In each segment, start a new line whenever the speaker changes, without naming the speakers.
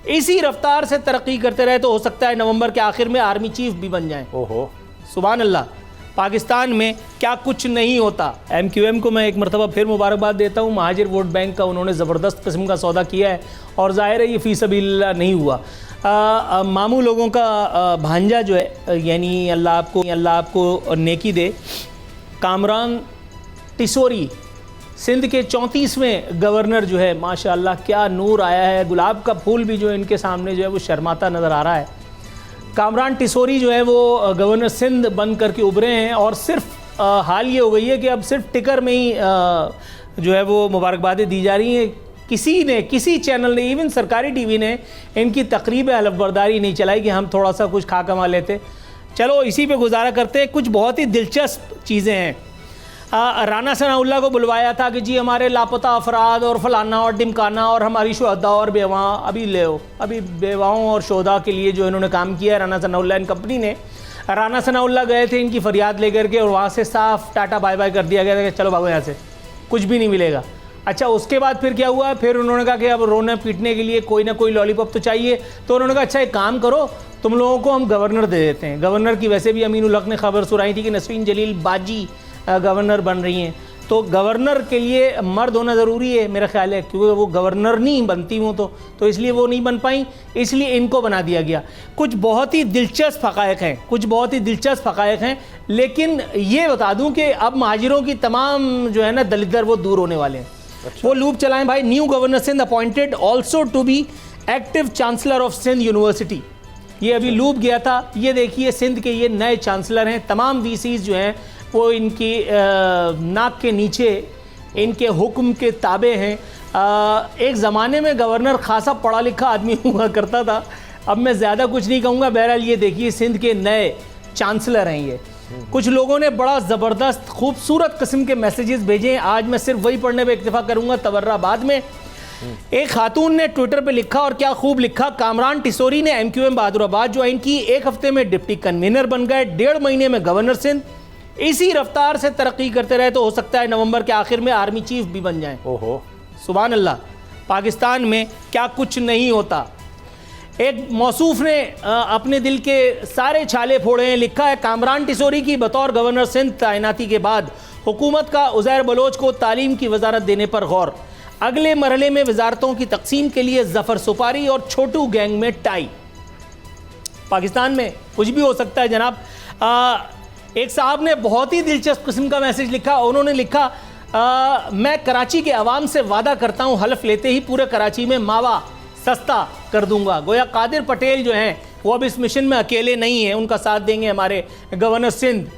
इसी रफ्तार से तरक्की करते रहे तो हो सकता है नवंबर के आखिर में आर्मी चीफ भी बन जाएं।
ओहो,
सुभान अल्लाह। पाकिस्तान में क्या कुछ नहीं होता। MQM को मैं एक मरतबा फिर मुबारकबाद देता हूँ। महाजिर वोट बैंक का उन्होंने ज़बरदस्त किस्म का सौदा किया है और ज़ाहिर है ये फ़ी सबीलिल्लाह नहीं हुआ। मामू लोगों का भांजा जो है, यानी अल्लाह आपको नेकी दे, कामरान टिसोरी सिंध के 34वें गवर्नर जो है, माशाअल्लाह क्या नूर आया है। गुलाब का फूल भी जो है इनके सामने जो है वो शर्माता नज़र आ रहा है। कामरान टिसोरी जो है वो गवर्नर सिंध बन करके उभरे हैं और सिर्फ हाल ये हो गई है कि अब सिर्फ टिकर में ही जो है वो मुबारकबादें दी जा रही हैं। किसी चैनल ने, इवन सरकारी टीवी ने इनकी तकरीब हलफबरदारी नहीं चलाई कि हम थोड़ा सा कुछ खा कमा लेते। चलो इसी पे गुजारा करते हैं। कुछ बहुत ही दिलचस्प चीज़ें हैं। राना सनाउल्लाह को बुलवाया था कि जी हमारे लापता अफराद और फलाना और डिमकाना और हमारी शुहदा और बेवाओं, अभी बेवाओं और शुहदा के लिए जो इन्होंने काम किया है राना सनाउल्लाह एंड कंपनी ने। राना सनाउल्लाह गए थे इनकी फरियाद लेकर के और वहाँ से साफ टाटा बाय बाय कर दिया गया था कि चलो भागो यहाँ से, कुछ भी नहीं मिलेगा। अच्छा, उसके बाद फिर क्या हुआ? फिर उन्होंने कहा कि अब रोने पीटने के लिए कोई ना कोई लॉलीपॉप तो चाहिए। तो उन्होंने कहा अच्छा एक काम करो, तुम लोगों को हम गवर्नर दे देते हैं। गवर्नर की वैसे भी अमीनुल हक ने खबर सुनाई थी कि नसरीन जलील बाजी गवर्नर बन रही हैं। तो गवर्नर के लिए मर्द होना ज़रूरी है मेरा ख्याल है, क्योंकि वो गवर्नर नहीं बनती हूँ तो इसलिए वो नहीं बन पाई, इसलिए इनको बना दिया गया। कुछ बहुत ही दिलचस्प हक़ाइक़ हैं, लेकिन ये बता दूँ कि अब महाजिरों की तमाम जो है ना दलिदर वो दूर होने वाले हैं। अच्छा। वो लूप चलाएं भाई। New governor Sindh appointed also to be active chancellor of Sindh university. ये अभी लूप गया था। ये देखिए सिंध के ये नए चांसलर हैं। तमाम VCs जो हैं वो इनकी नाक के नीचे इनके हुक्म के ताबे हैं। एक ज़माने में गवर्नर खासा पढ़ा लिखा आदमी हुआ करता था, अब मैं ज़्यादा कुछ नहीं कहूँगा। बहरहाल ये देखिए सिंध के नए चांसलर हैं ये। कुछ लोगों ने बड़ा ज़बरदस्त खूबसूरत किस्म के मैसेजेस भेजे हैं। आज मैं सिर्फ वही पढ़ने पे इक्तिफा करूँगा, तवर्रा बाद में। एक खातून ने ट्विटर पे लिखा और क्या खूब लिखा। कामरान टिसोरी ने MQM बहादुराबाद ज्वाइन की, 1 हफ्ते में डिप्टी कन्वीनर बन गए, 1.5 महीने में गवर्नर सिंध। इसी रफ्तार से तरक्की करते रहे तो हो सकता है नवंबर के आखिर में आर्मी चीफ भी बन जाएं।
ओहो,
सुभान अल्लाह। पाकिस्तान में क्या कुछ नहीं होता। एक मौसूफ ने अपने दिल के सारे छाले फोड़े हैं। लिखा है कामरान टिसोरी की बतौर गवर्नर सिंध तैनाती के बाद हुकूमत का उज़ैर बलोच को तालीम की वजारत देने पर गौर। अगले मरहले में वजारतों की तकसीम के लिए जफर सुपारी और छोटू गैंग में टाई। पाकिस्तान में कुछ भी हो सकता है जनाब। एक साहब ने बहुत ही दिलचस्प किस्म का मैसेज लिखा। उन्होंने लिखा मैं कराची के अवाम से वादा करता हूँ हल्फ लेते ही पूरे कराची में मावा सस्ता कर दूंगा। गोया कादिर पटेल जो हैं वो अब इस मिशन में अकेले नहीं हैं, उनका साथ देंगे हमारे गवर्नर सिंध।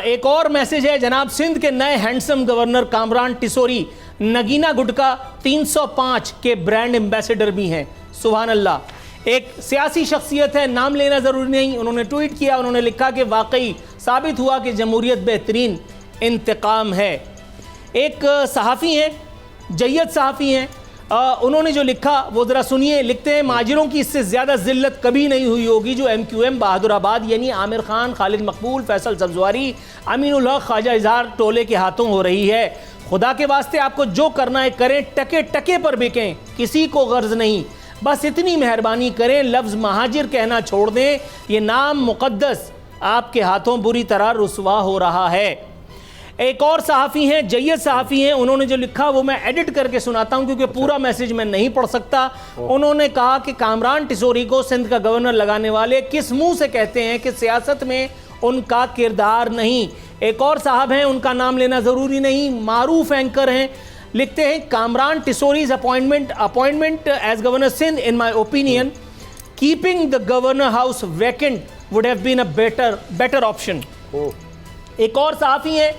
एक और मैसेज है जनाब, सिंध के नए हैंडसम गवर्नर कामरान टिसोरी नगीना गुटका 305 के ब्रांड एम्बेसडर भी हैं। सुभान अल्लाह। एक सियासी शख्सियत है, नाम लेना ज़रूरी नहीं, उन्होंने ट्वीट किया। उन्होंने लिखा कि वाकई साबित हुआ कि जमहूरियत बेहतरीन इंतकाम है। एक सहाफ़ी हैं, जय्यद सहाफ़ी हैं, उन्होंने जो लिखा वो ज़रा सुनिए। लिखते हैं महाजिरों की इससे ज़्यादा ज़िल्लत कभी नहीं हुई होगी जो MQM बहादुराबाद यानी आमिर खान, खालिद मकबूल, फैसल सब्ज़वारी, अमीनुल हक, ख्वाजा इजहार टोले के हाथों हो रही है। खुदा के वास्ते आपको जो करना है करें, टके टके पर बिकें, किसी को गर्ज नहीं, बस इतनी मेहरबानी करें, लफ्ज़ महाजिर कहना छोड़ दें। ये नाम मुक़द्दस आपके हाथों बुरी तरह रुसवा हो रहा है। एक और सहाफ़ी हैं, जय्यद सहाफ़ी हैं, उन्होंने जो लिखा वो मैं एडिट करके सुनाता हूं क्योंकि पूरा मैसेज मैं नहीं पढ़ सकता। उन्होंने कहा कि कामरान टिसोरी को सिंध का गवर्नर लगाने वाले किस मुंह से कहते हैं कि सियासत में उनका किरदार नहीं। एक और साहब हैं, उनका नाम लेना ज़रूरी नहीं, मारूफ एंकर हैं, लिखते हैं Kamran Tessori appointment as governor Sindh in my opinion keeping the governor house vacant would have been a better option. एक और सहाफ़ी हैं,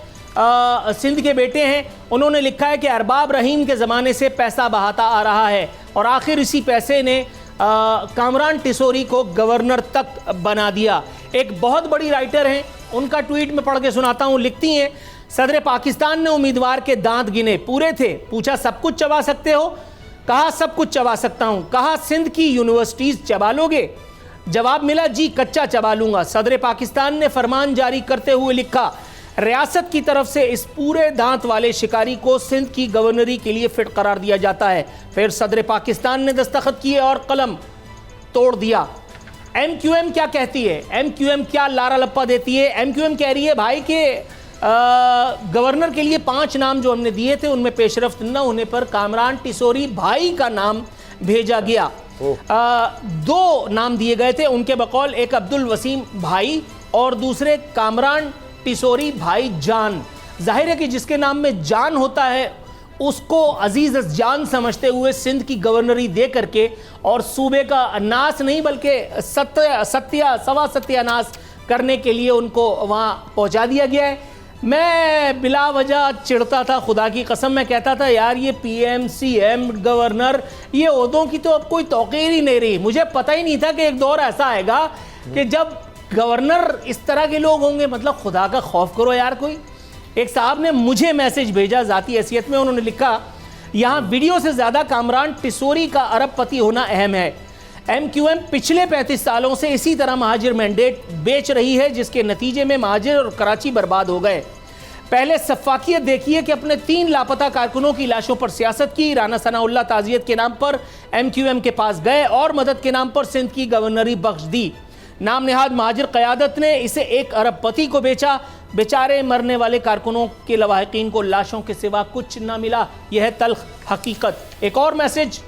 सिंध के बेटे हैं, उन्होंने लिखा है कि अरबाब रहीम के ज़माने से पैसा बहाता आ रहा है और आखिर इसी पैसे ने कामरान टिसोरी को गवर्नर तक बना दिया। एक बहुत बड़ी राइटर हैं, उनका ट्वीट में पढ़ के सुनाता हूँ। लिखती हैं सदर पाकिस्तान ने उम्मीदवार के दांत गिने, पूरे थे, पूछा सब कुछ चबा सकते हो? कहा सब कुछ चबा सकता हूँ। कहा सिंध की यूनिवर्सिटीज़ चबा लोगे? जवाब मिला जी कच्चा चबा लूँगा। सदर पाकिस्तान ने फरमान जारी करते हुए लिखा रियासत की तरफ से इस पूरे दांत वाले शिकारी को सिंध की गवर्नरी के लिए फिट करार दिया जाता है। फिर सदर पाकिस्तान ने दस्तखत किए और कलम तोड़ दिया। एमक्यूएम क्या कहती है, एमक्यूएम क्या लारा लप्पा देती है? एमक्यूएम कह रही है भाई के गवर्नर के लिए 5 नाम जो हमने दिए थे उनमें पेशरफ्त न होने पर कामरान टिसोरी भाई का नाम भेजा गया। 2 नाम दिए गए थे उनके बकौल, एक अब्दुल वसीम भाई और दूसरे कामरान टिसोरी भाई जान। जाहिर है कि जिसके नाम में जान होता है उसको अजीज जान समझते हुए सिंध की गवर्नरी दे करके और सूबे का नाश नहीं बल्कि सवा सत्यानाश करने के लिए उनको वहाँ पहुँचा दिया गया है। मैं बिला वजह चिढ़ता था, खुदा की कसम। मैं कहता था यार ये पीएम, सीएम, गवर्नर, ये ओहदों की तो अब कोई तौकीर ही नहीं रही। मुझे पता ही नहीं था कि एक दौर ऐसा आएगा कि जब गवर्नर इस तरह के लोग होंगे। मतलब खुदा का खौफ करो यार। कोई एक साहब ने मुझे मैसेज भेजा ज़ाती हैसियत में, उन्होंने लिखा यहाँ वीडियो से ज़्यादा कामरान टिसोरी का अरबपति होना अहम है। एमक्यूएम पिछले 35 सालों से इसी तरह महाजिर मैंडेट बेच रही है जिसके नतीजे में महाजिर और कराची बर्बाद हो गए। पहले सफाकियत देखिए कि अपने 3 लापता कारकुनों की लाशों पर सियासत की। राना सनाउल्लाह ताज़ियत के नाम पर एमक्यूएम के पास गए और मदद के नाम पर सिंध की गवर्नरी बख्श दी। नाम नेहाद महाजिर क़यादत ने इसे 1 अरबपति को बेचा। बेचारे मरने वाले कारकुनों के लवाहिकीन को लाशों के सिवा कुछ ना मिला। यह है तल्ख हकीकत। एक और मैसेज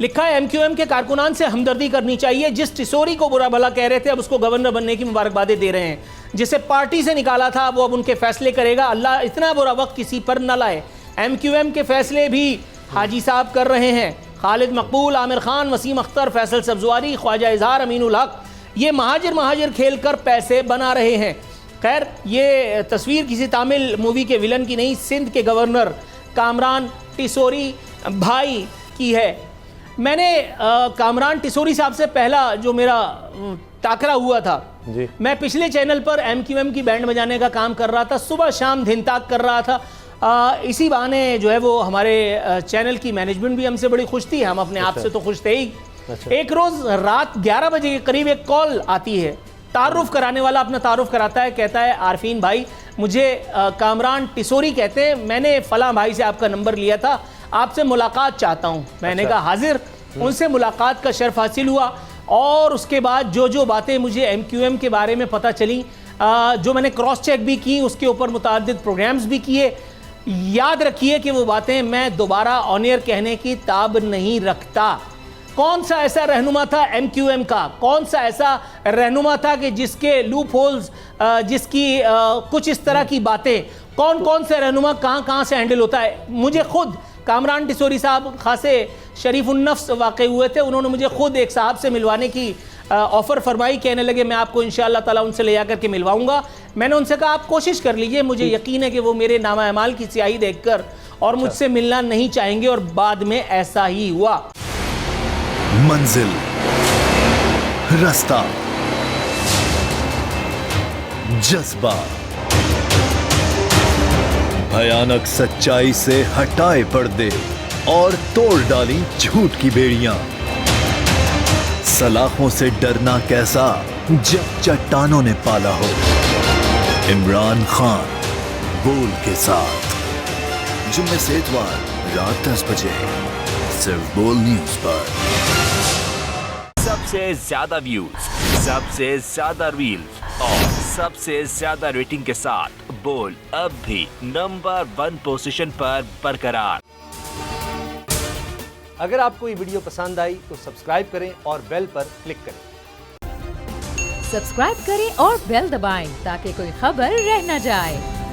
लिखा है एमक्यूएम के कारकुनान से हमदर्दी करनी चाहिए। जिस टिसोरी को बुरा भला कह रहे थे अब उसको गवर्नर बनने की मुबारकबादें दे रहे हैं। जिसे पार्टी से निकाला था वो अब उनके फैसले करेगा। अल्लाह इतना बुरा वक्त किसी पर न लाए। एमक्यूएम के फैसले भी हाजी साहब कर रहे हैं। खालिद मकबूल, आमिर खान, वसीम अख्तर, फैसल सब्जवारी, ख्वाजा इजहार, अमीनुल हक, ये महाजिर खेल कर पैसे बना रहे हैं। खैर ये तस्वीर किसी तामिल मूवी के विलन की नहीं, सिंध के गवर्नर कामरान टिसोरी भाई की है। मैंने कामरान टिसोरी साहब से पहला जो मेरा टाकरा हुआ था जी। मैं पिछले चैनल पर एमक्यूएम की बैंड बजाने का काम कर रहा था, सुबह शाम दिन ताक कर रहा था। इसी बहाने जो है वो हमारे चैनल की मैनेजमेंट भी हमसे बड़ी खुश थी, हम अपने आप से तो खुश थे ही। एक रोज़ रात 11 बजे के करीब एक कॉल आती है। तारुफ कराने वाला अपना तारुफ कराता है, कहता है आरफीन भाई मुझे कामरान टिसोरी कहते हैं, मैंने फलां भाई से आपका नंबर लिया था, आपसे मुलाकात चाहता हूँ। मैंने कहा हाजिर। उनसे मुलाकात का शर्फ हासिल हुआ और उसके बाद जो बातें मुझे एमक्यूएम के बारे में पता चली, जो मैंने क्रॉस चेक भी की, उसके ऊपर मुतअद्दिद प्रोग्राम्स भी किए। याद रखिए कि वो बातें मैं दोबारा ऑन एयर कहने की ताब नहीं रखता। कौन सा ऐसा रहनुमा था एमक्यूएम का, कौन सा ऐसा रहनुमा था कि जिसके लूप होल्स, जिसकी कुछ इस तरह की बातें, कौन से रहनुमा कहाँ से हैंडल होता है। मुझे खुद कामरान टिसोरी साहब खासे शरीफुन्नफ्स वाक़ई हुए थे। उन्होंने मुझे खुद एक साहब से मिलवाने की ऑफ़र फरमाई। कहने लगे मैं आपको इंशाअल्लाह ताला उनसे ले जाकर के मिलवाऊंगा। मैंने उनसे कहा आप कोशिश कर लीजिए, मुझे यकीन है कि वो मेरे नामा अमाल की स्याही देखकर और मुझसे मिलना नहीं चाहेंगे, और बाद में ऐसा ही हुआ।
मंजिल, रास्ता, जज्बा, भयानक सच्चाई से हटाए पर्दे और तोड़ डाली झूठ की बेड़ियां। सलाखों से डरना कैसा जब चट्टानों ने पाला हो। इमरान खान बोल के साथ जुम्मे से इतवार रात 10 बजे सिर्फ बोल न्यूज पर।
सबसे ज्यादा व्यूज, सबसे ज्यादा रील्स और सबसे ज्यादा रेटिंग के साथ बोल अब भी नंबर 1 पोजीशन पर बरकरार।
अगर आपको ये वीडियो पसंद आई तो सब्सक्राइब करें और बेल पर क्लिक करें।
सब्सक्राइब करें और बेल दबाएं ताकि कोई खबर रह न जाए।